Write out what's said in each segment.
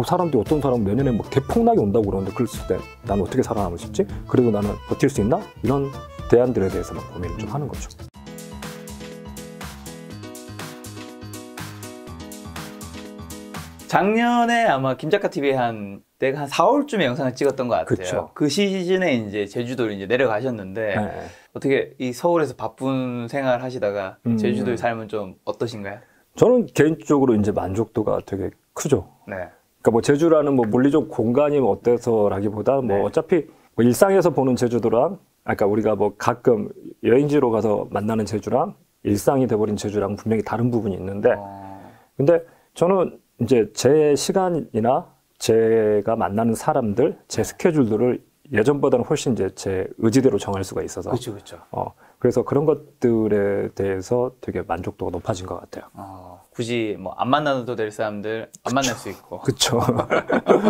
사람들이 어떤 사람은 내년에 뭐 대폭락이 온다고 그러는데 그랬을 때 나는 어떻게 살아남을 수 있지? 그래도 나는 버틸 수 있나? 이런 대안들에 대해서만 고민을 좀 하는 거죠. 작년에 아마 김작가TV에 한 4월쯤에 영상을 찍었던 것 같아요. 그쵸. 그 시즌에 이제 제주도를 이제 내려가셨는데 네. 어떻게 이 서울에서 바쁜 생활 하시다가 제주도의 삶은 좀 어떠신가요? 저는 개인적으로 이제 만족도가 되게 크죠. 네. 그러니까 뭐 제주라는 뭐 물리적 공간이 뭐 어때서라기보다 뭐 네. 어차피 뭐 일상에서 보는 제주도랑 아까 우리가 뭐 가끔 여행지로 가서 만나는 제주랑 일상이 돼버린 제주랑 분명히 다른 부분이 있는데 근데 저는 이제 제 시간이나 제가 만나는 사람들, 제 스케줄들을 예전보다는 훨씬 이제 제 의지대로 정할 수가 있어서 그렇죠. 그래서 그런 것들에 대해서 되게 만족도가 높아진 것 같아요. 굳이 뭐 안 만나도 될 사람들 안 만날 수 있고. 그렇죠.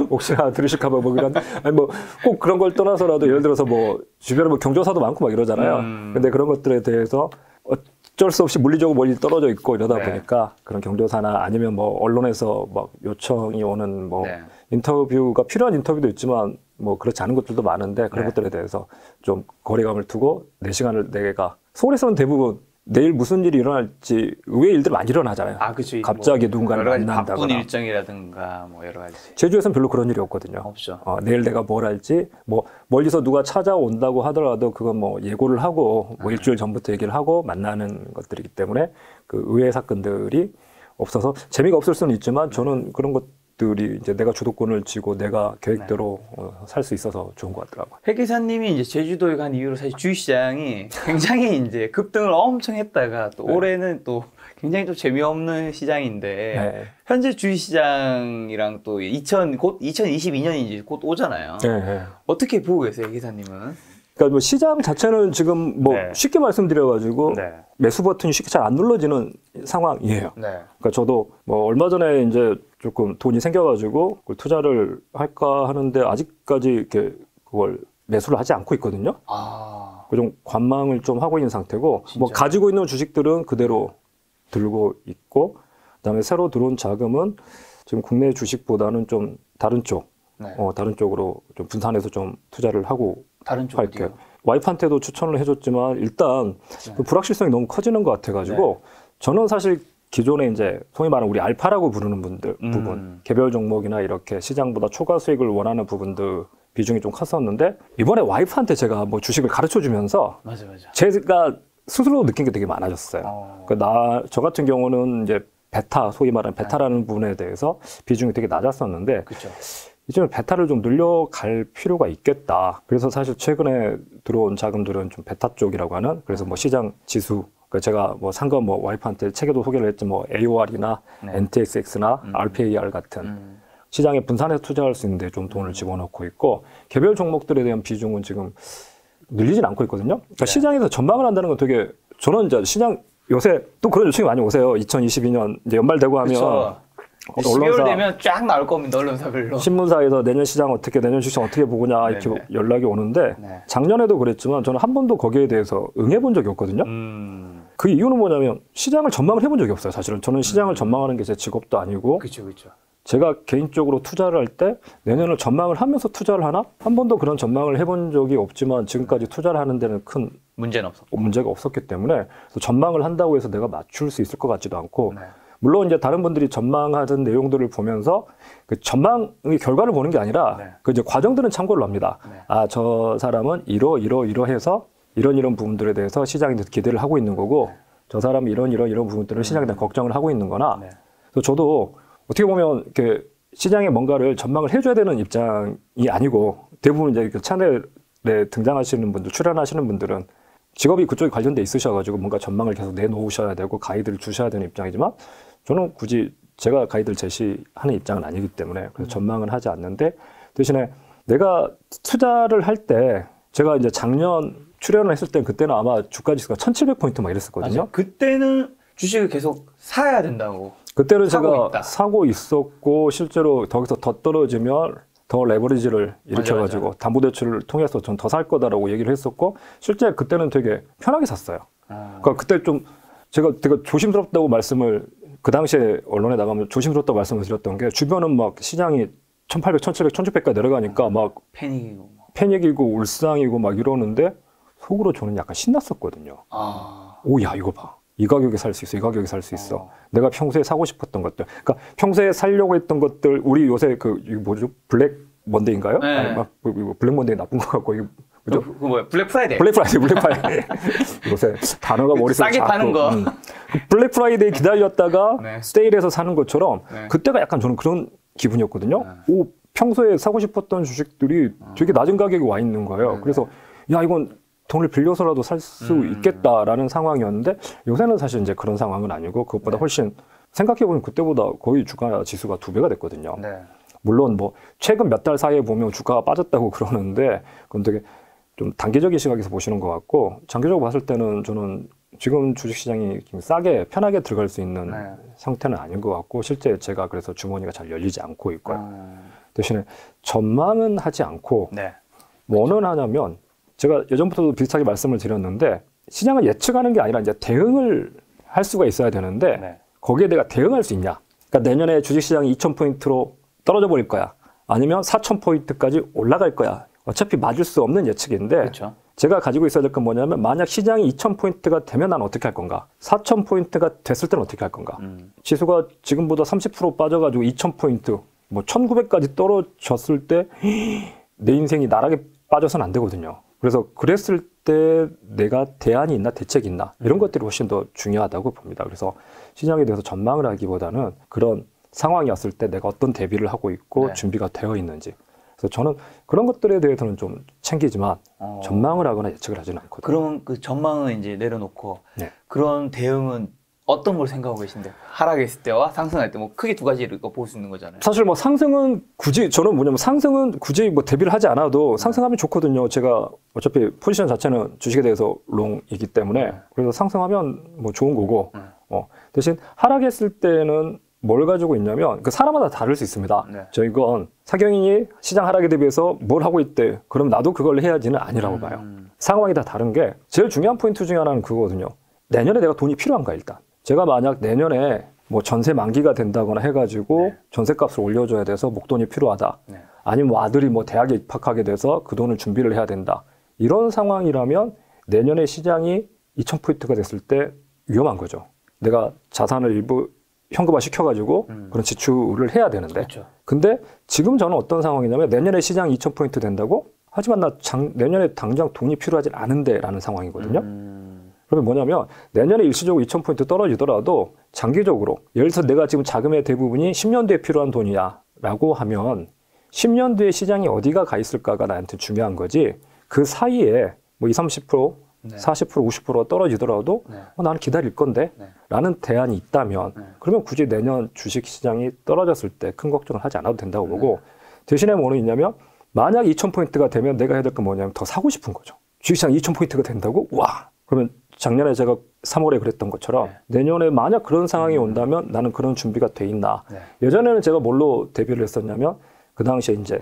혹시나 들으실까봐 뭐 그런 아니 뭐 꼭 그런 걸 떠나서라도 예를 들어서 뭐 주변에 뭐 경조사도 많고 막 이러잖아요. 근데 그런 것들에 대해서 어쩔 수 없이 물리적으로 멀리 떨어져 있고 이러다 보니까 그런 경조사나 아니면 뭐 언론에서 막 요청이 오는 뭐 인터뷰가 필요한 인터뷰도 있지만 뭐 그렇지 않은 것들도 많은데 그런 것들에 대해서 좀 거리감을 두고 내 시간을 내가 서울에서는 대부분 내일 무슨 일이 일어날지 의외의 일들이 많이 일어나잖아요. 그치. 갑자기 뭐 누군가를 여러 가지 만난다거나. 바쁜 일정이라든가 뭐 여러 가지. 제주에서는 별로 그런 일이 없거든요. 없죠. 내일 내가 뭘 할지 뭐 멀리서 누가 찾아온다고 하더라도 그건 뭐 예고를 하고 뭐 일주일 전부터 얘기를 하고 만나는 것들이기 때문에 그 의외의 사건들이 없어서 재미가 없을 수는 있지만 저는 그런 것들이 이제 내가 주도권을 쥐고 내가 계획대로 살 수 있어서 좋은 것 같더라고요. 백 기사님이 이제 제주도에 간 이후로 사실 주식시장이 굉장히 이제 급등을 엄청 했다가 또 올해는 또 굉장히 좀 재미없는 시장인데 현재 주식시장이랑 또 곧 2022년이 이제 곧 오잖아요. 어떻게 보고 계세요, 기사님은? 그러니까 뭐 시장 자체는 지금 뭐 쉽게 말씀드려가지고 매수 버튼이 쉽게 잘 안 눌러지는 상황이에요. 그러니까 저도 뭐 얼마 전에 이제 조금 돈이 생겨가지고 그걸 투자를 할까 하는데 아직까지 이렇게 그걸 매수를 하지 않고 있거든요. 좀 관망을 좀 하고 있는 상태고 진짜요? 뭐 가지고 있는 주식들은 그대로 들고 있고 그다음에 새로 들어온 자금은 지금 국내 주식보다는 좀 다른 쪽, 다른 쪽으로 좀 분산해서 좀 투자를 하고 다른 쪽 할게요. 와이프한테도 추천을 해줬지만 일단 그 불확실성이 너무 커지는 것 같아가지고 저는 사실 기존에 이제 소위 말하는 우리 알파라고 부르는 부분, 개별 종목이나 이렇게 시장보다 초과 수익을 원하는 부분들 비중이 좀 컸었는데 이번에 와이프한테 제가 뭐 주식을 가르쳐 주면서 제가 스스로 느낀 게 되게 많아졌어요. 저 같은 경우는 이제 베타, 소위 말하는 베타라는 부분에 대해서 비중이 되게 낮았었는데 이제는 베타를 좀 늘려갈 필요가 있겠다. 그래서 사실 최근에 들어온 자금들은 좀 베타 쪽이라고 하는 그래서 뭐 시장 지수 제가 뭐 산 거 뭐 와이프한테 책에도 소개를 했지 뭐 AOR이나 NTXX나 RPAR 같은 시장에 분산해서 투자할 수 있는데 좀 돈을 집어넣고 있고 개별 종목들에 대한 비중은 지금 늘리진 않고 있거든요. 그러니까 시장에서 전망을 한다는 건 되게 저는 이제 시장 요새 또 그런 요청이 많이 오세요. 2022년 이제 연말 되고 하면 12월 되면 쫙 나올 겁니다. 언론사별로. 신문사에서 내년 시장 내년 주식 어떻게 보느냐 이렇게 연락이 오는데 작년에도 그랬지만 저는 한 번도 거기에 대해서 응해본 적이 없거든요. 그 이유는 뭐냐면 시장을 전망을 해본 적이 없어요. 사실은 저는 시장을 전망하는 게 제 직업도 아니고 제가 개인적으로 투자를 할 때 내년을 전망을 하면서 투자를 하나? 한 번도 그런 전망을 해본 적이 없지만 지금까지 투자를 하는 데는 큰 문제가 없었기 때문에 전망을 한다고 해서 내가 맞출 수 있을 것 같지도 않고 물론 이제 다른 분들이 전망하던 내용들을 보면서 그 전망의 결과를 보는 게 아니라 그 이제 과정들은 참고를 합니다. 저 사람은 이러해서 이런 부분들에 대해서 시장에 대해서 기대를 하고 있는 거고 저 사람은 이런 부분들을 시장에 대한 걱정을 하고 있는 거나 그래서 저도 어떻게 보면 이렇게 시장에 뭔가를 전망을 해줘야 되는 입장이 아니고 대부분 이제 그 채널에 등장하시는 분들, 출연하시는 분들은 직업이 그쪽에 관련돼 있으셔가지고 뭔가 전망을 계속 내놓으셔야 되고 가이드를 주셔야 되는 입장이지만 저는 굳이 제가 가이드를 제시하는 입장은 아니기 때문에 그래서 전망은 하지 않는데 대신에 내가 투자를 할 때 제가 이제 작년 출연을 했을 때 그때는 아마 주가 지수가 1700포인트 막 이랬었거든요. 그때는 주식을 계속 사야 된다고. 그때는 제가 사고 있었고 실제로 거기서 더 떨어지면 더 레버리지를 일으켜가지고 담보대출을 통해서 전 더 살 거다라고 얘기를 했었고 실제 그때는 되게 편하게 샀어요. 그러니까 그때 좀 제가 되게 조심스럽다고 말씀을 그 당시에 언론에 나가면 조심스럽다고 말씀을 드렸던 게 주변은 막 시장이 1800, 1700, 1600까지 내려가니까 막 패닉이고 울상이고 막 이러는데 속으로 저는 약간 신났었거든요. 오, 야, 이거 봐. 이 가격에 살 수 있어. 이 가격에 살 수 있어. 내가 평소에 사고 싶었던 것들. 그러니까 평소에 살려고 했던 것들, 우리 요새 이거 뭐죠? 블랙 먼데이인가요? 네. 아니, 막 블랙 먼데이 나쁜 것 같고, 이거 뭐죠? 그 뭐야? 블랙 프라이데이. 블랙 프라이데이. 요새 단어가 머릿속에 싸게 파는 거. 블랙 프라이데이 기다렸다가 네. 세일해서 사는 것처럼 네. 그때가 약간 저는 그런 기분이었거든요. 오, 평소에 사고 싶었던 주식들이 되게 낮은 가격에 와 있는 거예요. 그래서 야, 이건 돈을 빌려서라도 살 수 있겠다라는 상황이었는데 요새는 사실 이제 그런 상황은 아니고 그것보다 훨씬 생각해보면 그때보다 거의 주가 지수가 2배가 됐거든요. 네. 물론 뭐 최근 몇 달 사이에 보면 주가가 빠졌다고 그러는데 그건 되게 좀 단기적인 시각에서 보시는 것 같고 장기적으로 봤을 때는 저는 지금 주식시장이 싸게 편하게 들어갈 수 있는 상태는 아닌 것 같고 실제 제가 그래서 주머니가 잘 열리지 않고 있고요. 대신에 전망은 하지 않고 뭐는 하냐면 제가 예전부터도 비슷하게 말씀을 드렸는데 시장을 예측하는 게 아니라 이제 대응을 할 수가 있어야 되는데 거기에 내가 대응할 수 있냐. 그러니까 내년에 주식시장이 2000포인트로 떨어져 버릴 거야. 아니면 4000포인트까지 올라갈 거야. 어차피 맞을 수 없는 예측인데 그렇죠. 제가 가지고 있어야 될 건 뭐냐면 만약 시장이 2000포인트가 되면 난 어떻게 할 건가? 4000포인트가 됐을 때는 어떻게 할 건가? 지수가 지금보다 30% 빠져가지고 2000포인트, 뭐 1900까지 떨어졌을 때 내 인생이 나락에 빠져서는 안 되거든요. 그래서 그랬을 때 내가 대안이 있나 대책이 있나 이런 것들이 훨씬 더 중요하다고 봅니다. 그래서 시장에 대해서 전망을 하기보다는 그런 상황이 왔을 때 내가 어떤 대비를 하고 있고 준비가 되어 있는지 그래서 저는 그런 것들에 대해서는 좀 챙기지만 전망을 하거나 예측을 하지는 않거든요. 그럼 그 전망은 이제 내려놓고 그런 대응은 어떤 걸 생각하고 계신데 하락했을 때와 상승할 때 뭐 크게 두 가지를 볼 수 있는 거잖아요. 사실 뭐 상승은 굳이 저는 뭐냐면 상승은 굳이 뭐 대비를 하지 않아도 상승하면 좋거든요. 제가 어차피 포지션 자체는 주식에 대해서 롱이기 때문에 그래서 상승하면 뭐 좋은 거고 대신 하락했을 때는 뭘 가지고 있냐면 그 사람마다 다를 수 있습니다. 저 이건 사경인이 시장 하락에 대비해서 뭘 하고 있대. 그럼 나도 그걸 해야지는 아니라고 봐요. 상황이 다 다른 게 제일 중요한 포인트 중에 하나는 그거거든요. 내년에 내가 돈이 필요한가 일단. 제가 만약 내년에 뭐 전세 만기가 된다거나 해가지고 전세값을 올려줘야 돼서 목돈이 필요하다. 아니면 뭐 아들이 뭐 대학에 입학하게 돼서 그 돈을 준비를 해야 된다. 이런 상황이라면 내년에 시장이 2000포인트가 됐을 때 위험한 거죠. 내가 자산을 일부 현금화 시켜가지고 그런 지출을 해야 되는데. 근데 지금 저는 어떤 상황이냐면 내년에 시장 2000포인트 된다고? 하지만 나 내년에 당장 돈이 필요하지 않은데 라는 상황이거든요. 그러면 뭐냐면 내년에 일시적으로 2000포인트 떨어지더라도 장기적으로 예를 들어서 내가 지금 자금의 대부분이 10년 뒤에 필요한 돈이야 라고 하면 10년 뒤에 시장이 어디가 가 있을까가 나한테 중요한 거지 그 사이에 뭐 20, 30%, 40%, 50% 떨어지더라도 나는 기다릴 건데 라는 대안이 있다면 그러면 굳이 내년 주식시장이 떨어졌을 때 큰 걱정을 하지 않아도 된다고 보고 대신에 뭐는 있냐면 만약 2000포인트가 되면 내가 해야 될 건 뭐냐면 더 사고 싶은 거죠. 주식시장 2000포인트가 된다고? 와! 그러면 작년에 제가 3월에 그랬던 것처럼 내년에 만약 그런 상황이 온다면 나는 그런 준비가 돼 있나. 예전에는 제가 뭘로 대비를 했었냐면 그 당시에 이제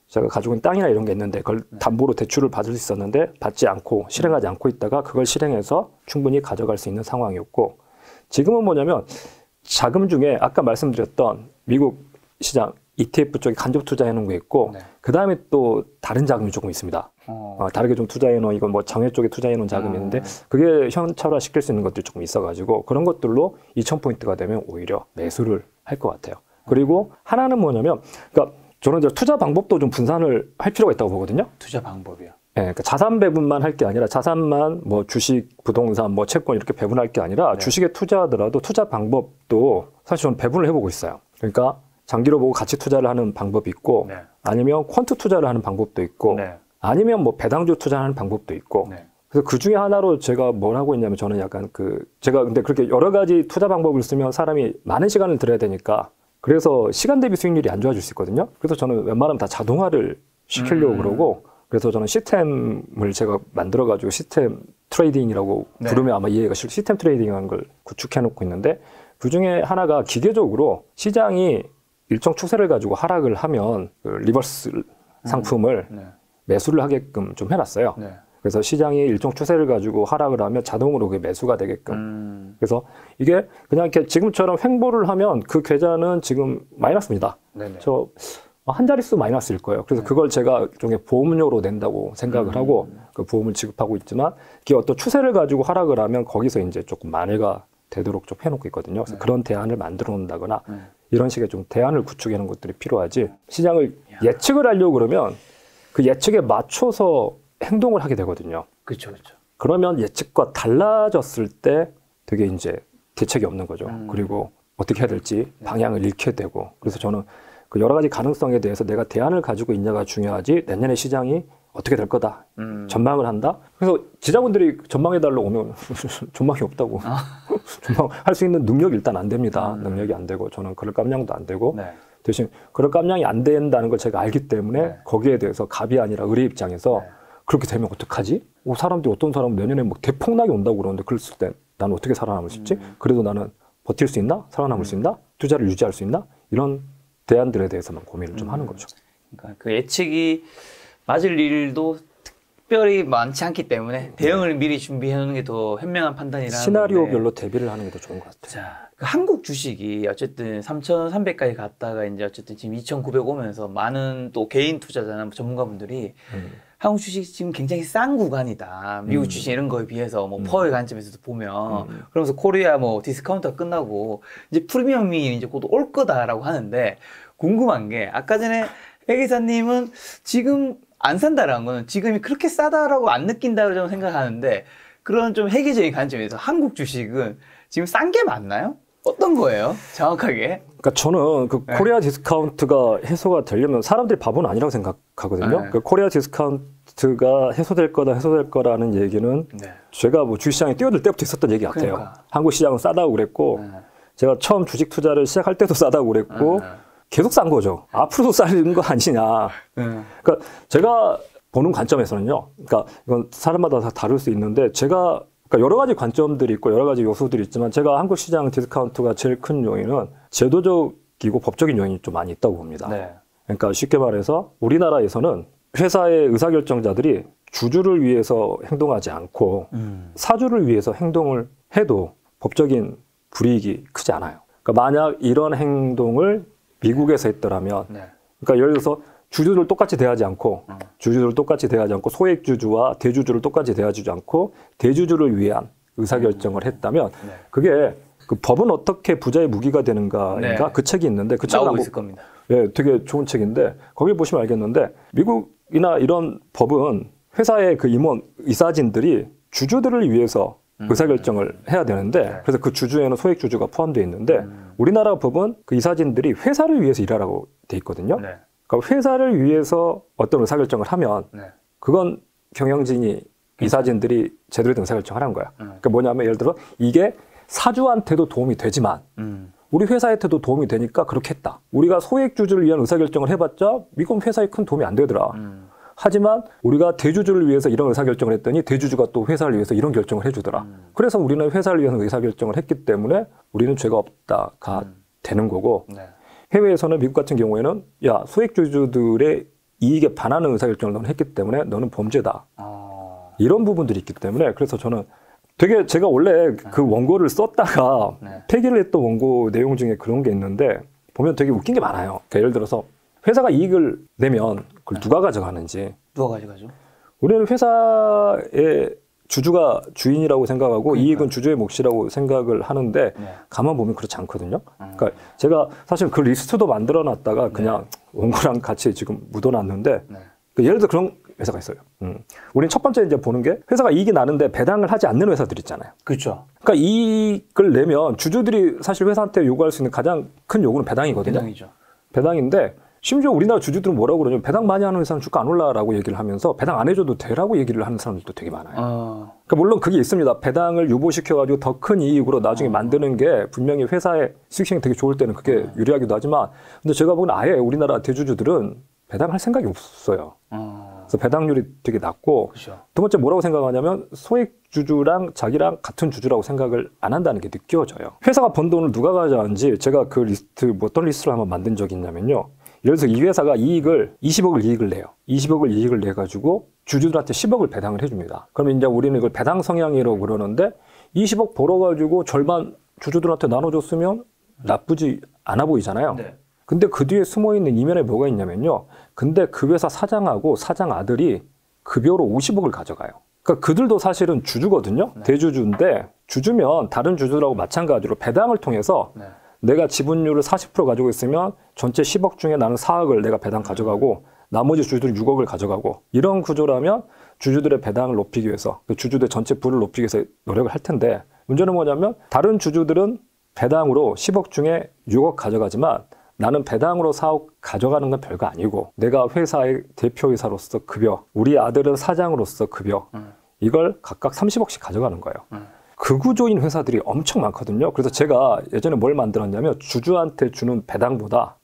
제가 가지고 있는 땅이나 이런 게 있는데 그걸 담보로 대출을 받을 수 있었는데 받지 않고 실행하지 않고 있다가 그걸 실행해서 충분히 가져갈 수 있는 상황이었고 지금은 뭐냐면 자금 중에 아까 말씀드렸던 미국 시장 ETF 쪽에 간접 투자해 놓은 게 있고 그 다음에 또 다른 자금이 조금 있습니다. 다르게 좀 투자해 놓은 이건 뭐 장외 쪽에 투자해 놓은 자금이 있는데 그게 현찰화 시킬 수 있는 것들이 조금 있어가지고 그런 것들로 2000포인트가 되면 오히려 매수를 할 것 같아요. 그리고 하나는 뭐냐면 그러니까 저는 이제 투자 방법도 좀 분산을 할 필요가 있다고 보거든요. 투자 방법이요? 네, 그러니까 자산 배분만 할 게 아니라 자산만 뭐 주식, 부동산, 뭐 채권 이렇게 배분할 게 아니라 주식에 투자하더라도 투자 방법도 사실 저는 배분을 해보고 있어요. 그러니까 장기로 보고 가치 투자를 하는 방법이 있고 아니면 퀀트 투자를 하는 방법도 있고 아니면 뭐 배당주 투자하는 방법도 있고 그래서 그 중에 하나로 제가 뭘 하고 있냐면 저는 약간 제가 근데 그렇게 여러 가지 투자 방법을 쓰면 사람이 많은 시간을 들여야 되니까 그래서 시간 대비 수익률이 안 좋아질 수 있거든요. 그래서 저는 웬만하면 다 자동화를 시키려고 그러고 그래서 저는 시스템을 제가 만들어가지고 시스템 트레이딩이라고 부르면 아마 이해가 쉬울 시스템 트레이딩이라는 걸 구축해 놓고 있는데 그 중에 하나가 기계적으로 시장이 일정 추세를 가지고 하락을 하면 그 리버스 상품을 매수를 하게끔 좀 해놨어요. 그래서 시장이 일정 추세를 가지고 하락을 하면 자동으로 그게 매수가 되게끔. 그래서 이게 그냥 이렇게 지금처럼 횡보를 하면 그 계좌는 지금 마이너스입니다. 네네. 저 한 자릿수 마이너스일 거예요. 그래서 그걸 제가 일종의 보험료로 낸다고 생각을 하고 그 보험을 지급하고 있지만 이게 어떤 추세를 가지고 하락을 하면 거기서 이제 조금 만회가 되도록 좀 해놓고 있거든요. 그래서 그런 대안을 만들어 놓는다거나 이런 식의 좀 대안을 구축해 놓은 것들이 필요하지. 시장을 예측을 하려고 그러면 그 예측에 맞춰서 행동을 하게 되거든요. 그렇죠, 그렇죠. 그러면 예측과 달라졌을 때 되게 이제 대책이 없는 거죠. 그리고 어떻게 해야 될지 방향을 잃게 되고. 그래서 저는 그 여러 가지 가능성에 대해서 내가 대안을 가지고 있냐가 중요하지 내년에 시장이 어떻게 될 거다. 전망을 한다. 그래서 지자분들이 전망해달라고 오면 전망이 없다고. 전망할 수 있는 능력이 일단 안 됩니다. 능력이 안 되고 저는 그럴 깜냥도 안 되고 네. 대신 그럴 깜냥이 안 된다는 걸 제가 알기 때문에 거기에 대해서 갑이 아니라 의뢰 입장에서 그렇게 되면 어떡하지? 사람들이 어떤 사람은 내년에 뭐 대폭락이 온다고 그러는데 그랬을 때 나는 어떻게 살아남을 수 있지? 그래도 나는 버틸 수 있나? 살아남을 수 있나? 투자를 유지할 수 있나? 이런 대안들에 대해서만 고민을 좀 하는 거죠. 그러니까 그 예측이 맞을 일도 특별히 많지 않기 때문에 대응을 미리 준비해 놓는 게 더 현명한 판단이라는 시나리오별로 대비를 하는 게 더 좋은 것 같아요. 자, 그 한국 주식이 어쨌든 3,300까지 갔다가 이제 어쨌든 지금 2,900 오면서 많은 또 개인 투자자나 전문가분들이 한국 주식 지금 굉장히 싼 구간이다. 미국 주식 이런 거에 비해서 뭐 퍼의 관점에서도 보면 그러면서 코리아 뭐 디스카운트가 끝나고 이제 프리미엄이 이제 곧 올 거다라고 하는데 궁금한 게 아까 전에 회 기사님은 지금 안 산다라는 거는 지금이 그렇게 싸다라고 안 느낀다고 저는 생각하는데 그런 좀 회계적인 관점에서 한국 주식은 지금 싼 게 맞나요? 어떤 거예요? 정확하게? 그러니까 저는 그 코리아 디스카운트가 해소가 되려면 사람들이 바보는 아니라고 생각하거든요. 그 코리아 디스카운트가 해소될 거라는 얘기는 제가 뭐 주식시장에 뛰어들 때부터 있었던 얘기 같아요. 그러니까. 한국 시장은 싸다고 그랬고 제가 처음 주식 투자를 시작할 때도 싸다고 그랬고 계속 싼 거죠. 앞으로도 싸는 거 아니냐. 그러니까 제가 보는 관점에서는요. 그러니까 이건 사람마다 다 다를 수 있는데 제가 그러니까 여러 가지 관점들이 있고 여러 가지 요소들이 있지만 제가 한국 시장 디스카운트가 제일 큰 요인은 제도적이고 법적인 요인이 좀 많이 있다고 봅니다. 그러니까 쉽게 말해서 우리나라에서는 회사의 의사결정자들이 주주를 위해서 행동하지 않고 사주를 위해서 행동을 해도 법적인 불이익이 크지 않아요. 그러니까 만약 이런 행동을 미국에서 했더라면 그러니까 예를 들어서 주주를 똑같이 대하지 않고 소액주주와 대주주를 똑같이 대하지 않고 대주주를 위한 의사결정을 했다면 그게 그 법은 어떻게 부자의 무기가 되는가인가 그 책이 있는데 그 책은 나오고 있을 겁니다. 예, 되게 좋은 책인데 거기 보시면 알겠는데 미국이나 이런 법은 회사의 그 임원 이사진들이 주주들을 위해서 의사결정을 해야 되는데 그래서 그 주주에는 소액주주가 포함되어 있는데 우리나라 법은 그 이사진들이 회사를 위해서 일하라고 돼 있거든요. 그러니까 회사를 위해서 어떤 의사결정을 하면 그건 경영진이 이사진들이 제대로 된 의사결정을 하는 거야. 그러니까 뭐냐면 예를 들어 이게 사주한테도 도움이 되지만 우리 회사한테도 도움이 되니까 그렇게 했다. 우리가 소액주주를 위한 의사결정을 해봤자 미국 회사에 큰 도움이 안 되더라. 하지만 우리가 대주주를 위해서 이런 의사결정을 했더니 대주주가 또 회사를 위해서 이런 결정을 해주더라. 그래서 우리는 회사를 위해서 의사결정을 했기 때문에 우리는 죄가 없다가 되는 거고 해외에서는 미국 같은 경우에는 야 소액주주들의 이익에 반하는 의사결정을 너는 했기 때문에 너는 범죄다. 이런 부분들이 있기 때문에 그래서 저는 되게 제가 원래 그 원고를 썼다가 폐기를 했던 원고 내용 중에 그런 게 있는데 보면 되게 웃긴 게 많아요. 그러니까 예를 들어서 회사가 이익을 내면 그걸 누가 가져가는지. 누가 가져가죠? 우리는 회사의 주주가 주인이라고 생각하고 이익은 주주의 몫이라고 생각을 하는데 가만 보면 그렇지 않거든요. 그러니까 제가 사실 그 리스트도 만들어 놨다가 그냥 원고랑 같이 지금 묻어놨는데 예를 들어 그런 회사가 있어요. 우리는 첫 번째 이제 보는 게 회사가 이익이 나는데 배당을 하지 않는 회사들 있잖아요. 그렇죠. 그러니까 이익을 내면 주주들이 사실 회사한테 요구할 수 있는 가장 큰 요구는 배당이거든요. 배당이죠. 배당인데 심지어 우리나라 주주들은 뭐라고 그러냐면 배당 많이 하는 회사는 주가 안 올라라고 얘기를 하면서 배당 안 해줘도 되라고 얘기를 하는 사람들도 되게 많아요. 그러니까 물론 그게 있습니다. 배당을 유보시켜가지고 더 큰 이익으로 나중에 만드는 게 분명히 회사의 수익성이 되게 좋을 때는 그게 유리하기도 하지만 근데 제가 보기엔 아예 우리나라 대주주들은 배당할 생각이 없어요. 그래서 배당률이 되게 낮고 그렇죠. 두 번째 뭐라고 생각하냐면 소액주주랑 자기랑 같은 주주라고 생각을 안 한다는 게 느껴져요. 회사가 번 돈을 누가 가져가는지 제가 그 리스트 어떤 리스트를 한번 만든 적이 있냐면요. 예를 들어서 이 회사가 20억을 이익을 내요. 20억을 이익을 내가지고 주주들한테 10억을 배당을 해줍니다. 그러면 이제 우리는 이걸 배당 성향이라고 그러는데 20억 벌어가지고 절반 주주들한테 나눠줬으면 나쁘지 않아 보이잖아요. 네. 근데 그 뒤에 숨어있는 이면에 뭐가 있냐면요. 근데 그 회사 사장하고 사장 아들이 급여로 50억을 가져가요. 그러니까 그들도 사실은 주주거든요. 네. 대주주인데 주주면 다른 주주들하고 마찬가지로 배당을 통해서 네. 내가 지분율을 40% 가지고 있으면 전체 10억 중에 나는 4억을 내가 배당 가져가고 나머지 주주들이 6억을 가져가고 이런 구조라면 주주들의 배당을 높이기 위해서 주주들 전체 부를 높이기 위해서 노력을 할 텐데 문제는 뭐냐면 다른 주주들은 배당으로 10억 중에 6억 가져가지만 나는 배당으로 4억 가져가는 건 별거 아니고 내가 회사의 대표이사로서 급여, 우리 아들은 사장으로서 급여 이걸 각각 30억씩 가져가는 거예요. 그 구조인 회사들이 엄청 많거든요. 그래서 제가 예전에 뭘 만들었냐면 주주한테 주는 배당보다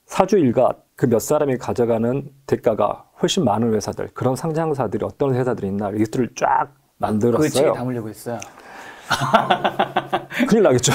사주 일가 그 몇 사람이 가져가는 대가가 훨씬 많은 회사들, 그런 상장사들이 어떤 회사들이 있나 리스트를 쫙 만들었어요. 그 책에 담으려고 했어요. 큰일 나겠죠.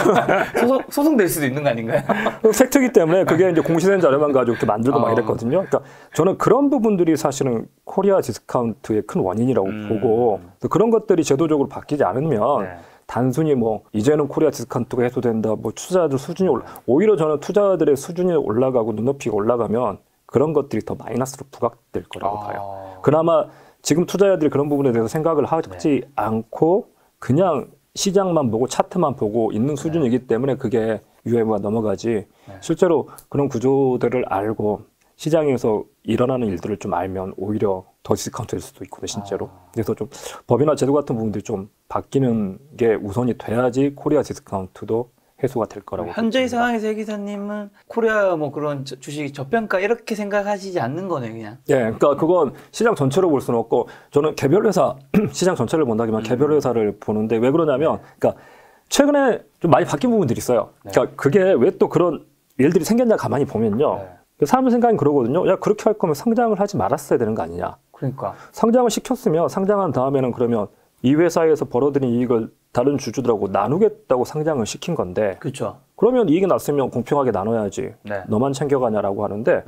소송될 수도 있는 거 아닌가요? 팩트이기 때문에 그게 이제 공시된 자료만 가지고 이렇게 만들고 막 이랬거든요. 그러니까 저는 그런 부분들이 사실은 코리아 디스카운트의 큰 원인이라고 보고 그런 것들이 제도적으로 바뀌지 않으면 네. 단순히 뭐 이제는 코리아 디스카운트가 해소된다, 뭐 투자자들 수준이 오히려 저는 투자자들의 수준이 올라가고 눈높이가 올라가면 그런 것들이 더 마이너스로 부각될 거라고 봐요. 그나마 지금 투자자들이 그런 부분에 대해서 생각을 하지 네. 않고 그냥 시장만 보고 차트만 보고 있는 수준이기 때문에 그게 유행어가 넘어가지 네. 실제로 그런 구조들을 알고 시장에서 일어나는 일들을 좀 알면 오히려 더 디스카운트될 수도 있거든요, 실제로. 그래서 좀 법이나 제도 같은 부분들이 좀 바뀌는 게 우선이 돼야지 코리아 디스카운트도 해소가 될 거라고. 현재의 상황에서 해 기사님은 코리아 뭐 그런 주식 저평가 이렇게 생각하시지 않는 거네요, 그냥. 예, 그러니까 그건 시장 전체로 볼 수는 없고 저는 개별 회사 시장 전체를 본다기만 개별 회사를 보는데 왜 그러냐면, 그러니까 최근에 좀 많이 바뀐 부분들이 있어요. 네. 그러니까 그게 왜 또 그런 일들이 생겼냐 가만히 보면요. 네. 사람들 생각이 그러거든요. 야, 그렇게 할 거면 상장을 하지 말았어야 되는 거 아니냐. 그러니까. 상장을 시켰으면 상장한 다음에는 그러면 이 회사에서 벌어들인 이익을 다른 주주들하고 나누겠다고 상장을 시킨 건데. 그렇죠. 그러면 이익이 났으면 공평하게 나눠야지. 네. 너만 챙겨가냐라고 하는데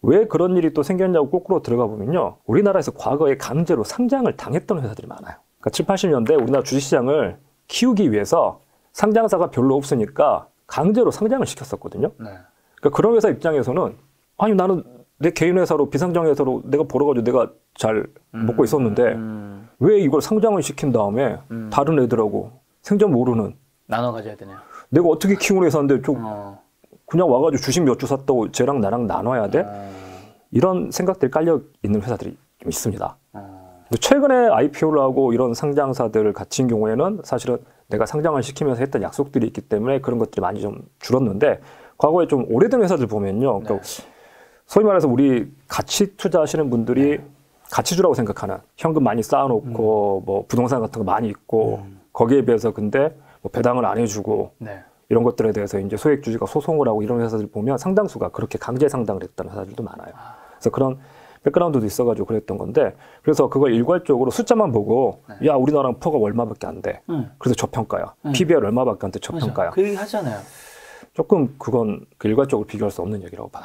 왜 그런 일이 또 생겼냐고 거꾸로 들어가 보면요. 우리나라에서 과거에 강제로 상장을 당했던 회사들이 많아요. 그러니까 7, 80년대 우리나라 주식시장을 키우기 위해서 상장사가 별로 없으니까 강제로 상장을 시켰었거든요. 네. 그러니까 그런 회사 입장에서는 아니 나는 내 개인 회사로 비상장 회사로 내가 벌어가지고 내가 잘 먹고 있었는데 왜 이걸 상장을 시킨 다음에 다른 애들하고 생전 모르는 나눠 가져야 되냐. 내가 어떻게 키우는 회사인데 좀 그냥 와가지고 주식 몇 주 샀다고 쟤랑 나랑 나눠야 돼? 이런 생각들이 깔려 있는 회사들이 좀 있습니다. 최근에 IPO를 하고 이런 상장사들을 갖춘 경우에는 사실은 내가 상장을 시키면서 했던 약속들이 있기 때문에 그런 것들이 많이 좀 줄었는데 과거에 좀 오래된 회사들 보면요. 그러니까 소위 말해서 우리 가치 투자하시는 분들이 가치주라고 생각하는 현금 많이 쌓아놓고 뭐 부동산 같은 거 많이 있고 거기에 비해서 근데 뭐 배당을 안 해주고 이런 것들에 대해서 이제 소액 주주가 소송을 하고 이런 회사들 보면 상당수가 그렇게 강제 상당을 했다는 회사들도 많아요. 그래서 그런 백그라운드도 있어가지고 그랬던 건데 그래서 그걸 일괄적으로 숫자만 보고 야 우리나라는 퍼가 얼마밖에 안 돼. 그래서 저평가야. PBR 얼마밖에 안 돼. 저평가야. 그 얘기 하잖아요. 조금 그건 그 일괄적으로 비교할 수 없는 얘기라고 봐요.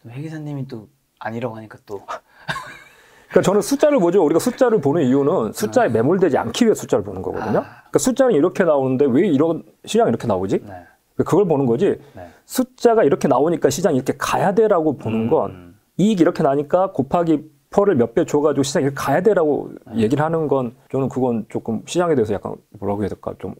해 기사님이 또 아니라고 하니까 또. 그러니까 저는 숫자를 보죠. 우리가 숫자를 보는 이유는 숫자에 매몰되지 않기 위해 숫자를 보는 거거든요. 그러니까 숫자는 이렇게 나오는데 왜 이런 시장이 이렇게 나오지? 네. 그걸 보는 거지. 네. 숫자가 이렇게 나오니까 시장이 이렇게 가야 돼라고 보는 건 이익이 이렇게 나니까 곱하기 퍼를 몇 배 줘가지고 시장이 이렇게 가야 돼라고 얘기를 하는 건 저는 그건 조금 시장에 대해서 약간 뭐라고 해야 될까 좀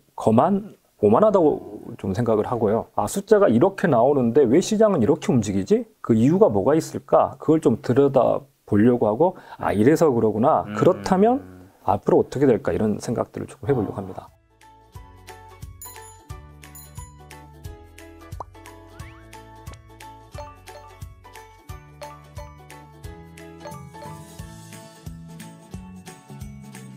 오만하다고 좀 생각을 하고요. 숫자가 이렇게 나오는데 왜 시장은 이렇게 움직이지? 그 이유가 뭐가 있을까? 그걸 좀 들여다 보려고 하고 이래서 그러구나. 그렇다면 앞으로 어떻게 될까 이런 생각들을 조금 해보려고 합니다.